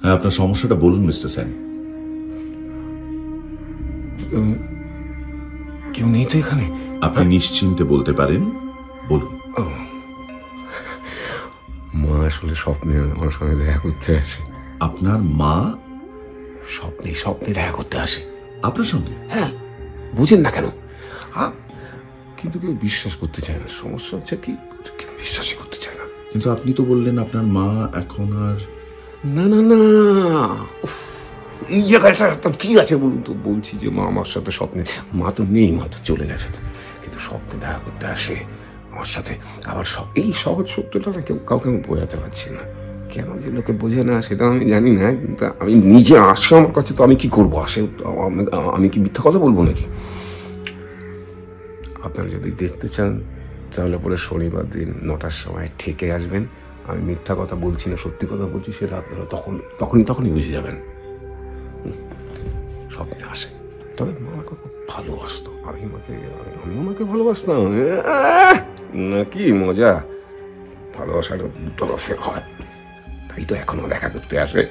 হ্যাঁ, আপনার সমস্যাটা বলুন মিস্টার সেন। কেউ নেই তো এখানে? আপনি নিশ্চিন্তে বলতে পারেন, বলুন। মা আসলে স্বপ্নে আমার সঙ্গে দেখা করতে আসে। আপনার মা স্বপ্নে স্বপ্নে দেখা করতে আসে আপনার সঙ্গে? হ্যাঁ, বুঝেন না কেন? কিন্তু কেউ বিশ্বাস করতে চায় না। সমস্যা হচ্ছে কি, কেউ বিশ্বাসই করতে চায় না। কিন্তু আপনি তো বললেন আপনার মা এখন আর... না না না, এই জায়গাটা কি আছে বলুন তো? বলছি যে মা আমার সাথে স্বপ্নে, মা তো নেই, মা তো চলে গেছে, কিন্তু স্বপ্নে দেখা করতে আসে আমার সাথে। আবার এই সহজ সত্যটা না কেউ কাউকে আমি বোঝাতে পারছি না। কেন যে লোকে বোঝে না সেটা আমি জানি না, কিন্তু আমি নিজে আসে আমার কাছে, তো আমি কি করবো? আসে আমি কি মিথ্যা কথা বলবো নাকি? আপনারা যদি দেখতে চান তাহলে পরে শনিবার দিন 9টার সময় ঠেকে আসবেন। আমি মিথ্যা কথা বলছি না, সত্যি কথা বলছি, সেটা আপনারা তখনই বুঝে যাবেন। স্বপ্নে আসে। তবে মা আমাকে খুব ভালোবাসতো, আমি আমাকে ভালোবাসতাম। নাকি মজা! ভালোবাসাটা দুতরফের হয়, তাই তো এখনো দেখা করতে আসে।